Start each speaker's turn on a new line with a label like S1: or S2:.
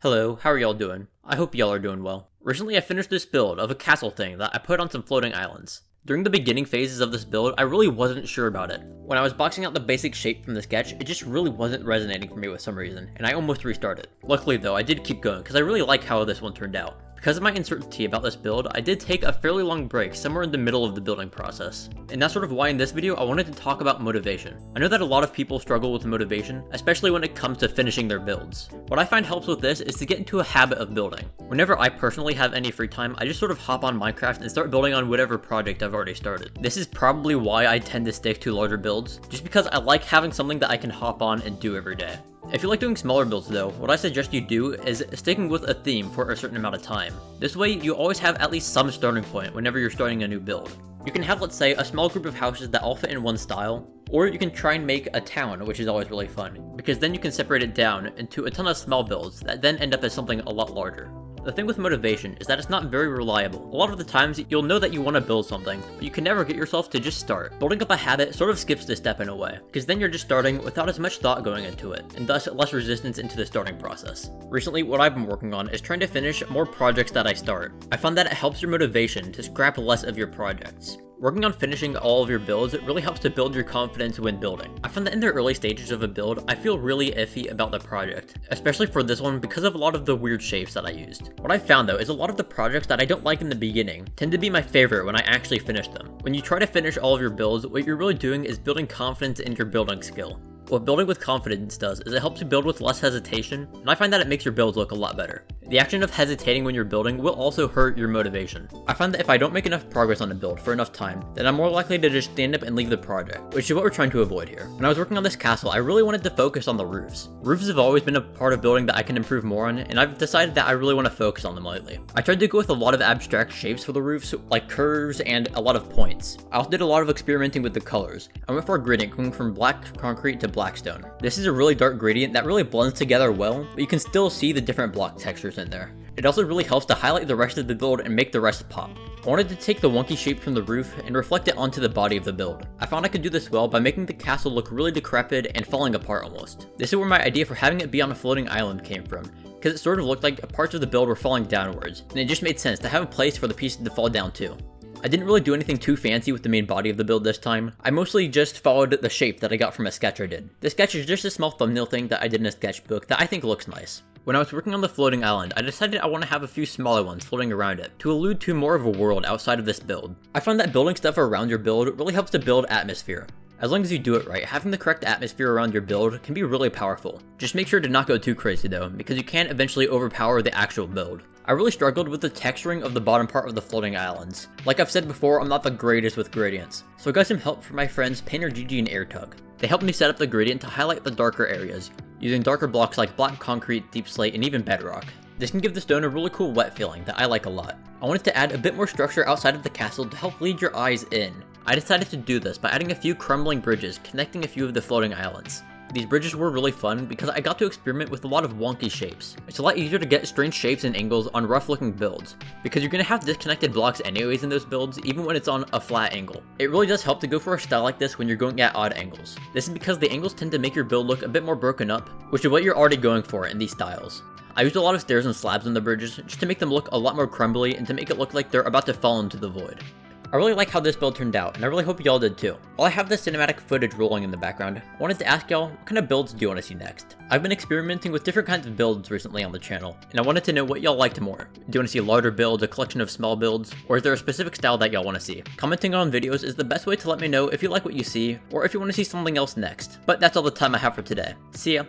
S1: Hello, how are y'all doing? I hope y'all are doing well. Recently I finished this build of a castle thing that I put on some floating islands. During the beginning phases of this build, I really wasn't sure about it. When I was boxing out the basic shape from the sketch, it just really wasn't resonating for me with some reason, and I almost restarted. Luckily though, I did keep going because I really like how this one turned out. Because of my uncertainty about this build, I did take a fairly long break somewhere in the middle of the building process. And that's sort of why in this video I wanted to talk about motivation. I know that a lot of people struggle with motivation, especially when it comes to finishing their builds. What I find helps with this is to get into a habit of building. Whenever I personally have any free time, I just sort of hop on Minecraft and start building on whatever project I've already started. This is probably why I tend to stick to larger builds, just because I like having something that I can hop on and do every day. If you like doing smaller builds though, what I suggest you do is sticking with a theme for a certain amount of time. This way you always have at least some starting point whenever you're starting a new build. You can have, let's say, a small group of houses that all fit in one style, or you can try and make a town, which is always really fun, because then you can separate it down into a ton of small builds that then end up as something a lot larger. The thing with motivation is that it's not very reliable. A lot of the times, you'll know that you want to build something, but you can never get yourself to just start. Building up a habit sort of skips this step in a way, because then you're just starting without as much thought going into it, and thus less resistance into the starting process. Recently, what I've been working on is trying to finish more projects that I start. I found that it helps your motivation to scrap less of your projects. Working on finishing all of your builds really helps to build your confidence when building. I found that in the early stages of a build, I feel really iffy about the project, especially for this one because of a lot of the weird shapes that I used. What I found though is a lot of the projects that I don't like in the beginning tend to be my favorite when I actually finish them. When you try to finish all of your builds, what you're really doing is building confidence in your building skill. What building with confidence does is it helps you build with less hesitation, and I find that it makes your builds look a lot better. The action of hesitating when you're building will also hurt your motivation. I find that if I don't make enough progress on a build for enough time, then I'm more likely to just stand up and leave the project, which is what we're trying to avoid here. When I was working on this castle, I really wanted to focus on the roofs. Roofs have always been a part of building that I can improve more on, and I've decided that I really want to focus on them lately. I tried to go with a lot of abstract shapes for the roofs, like curves and a lot of points. I also did a lot of experimenting with the colors. I went for a gradient going from black concrete to black stone. This is a really dark gradient that really blends together well, but you can still see the different block textures in there. It also really helps to highlight the rest of the build and make the rest pop. I wanted to take the wonky shape from the roof and reflect it onto the body of the build. I found I could do this well by making the castle look really decrepit and falling apart almost. This is where my idea for having it be on a floating island came from, because it sort of looked like parts of the build were falling downwards, and it just made sense to have a place for the pieces to fall down to. I didn't really do anything too fancy with the main body of the build this time. I mostly just followed the shape that I got from a sketch I did. This sketch is just a small thumbnail thing that I did in a sketchbook that I think looks nice. When I was working on the floating island, I decided I want to have a few smaller ones floating around it, to allude to more of a world outside of this build. I found that building stuff around your build really helps to build atmosphere. As long as you do it right, having the correct atmosphere around your build can be really powerful. Just make sure to not go too crazy though, because you can eventually overpower the actual build. I really struggled with the texturing of the bottom part of the floating islands. Like I've said before, I'm not the greatest with gradients, so I got some help from my friends Painter Gigi and Airtug. They helped me set up the gradient to highlight the darker areas, using darker blocks like black concrete, deep slate, and even bedrock. This can give the stone a really cool wet feeling that I like a lot. I wanted to add a bit more structure outside of the castle to help lead your eyes in. I decided to do this by adding a few crumbling bridges connecting a few of the floating islands. These bridges were really fun because I got to experiment with a lot of wonky shapes. It's a lot easier to get strange shapes and angles on rough looking builds, because you're going to have disconnected blocks anyways in those builds even when it's on a flat angle. It really does help to go for a style like this when you're going at odd angles. This is because the angles tend to make your build look a bit more broken up, which is what you're already going for in these styles. I used a lot of stairs and slabs on the bridges just to make them look a lot more crumbly and to make it look like they're about to fall into the void. I really like how this build turned out, and I really hope y'all did too. While I have the cinematic footage rolling in the background, I wanted to ask y'all what kind of builds do you want to see next? I've been experimenting with different kinds of builds recently on the channel, and I wanted to know what y'all liked more. Do you want to see larger builds, a collection of small builds, or is there a specific style that y'all want to see? Commenting on videos is the best way to let me know if you like what you see, or if you want to see something else next. But that's all the time I have for today. See ya!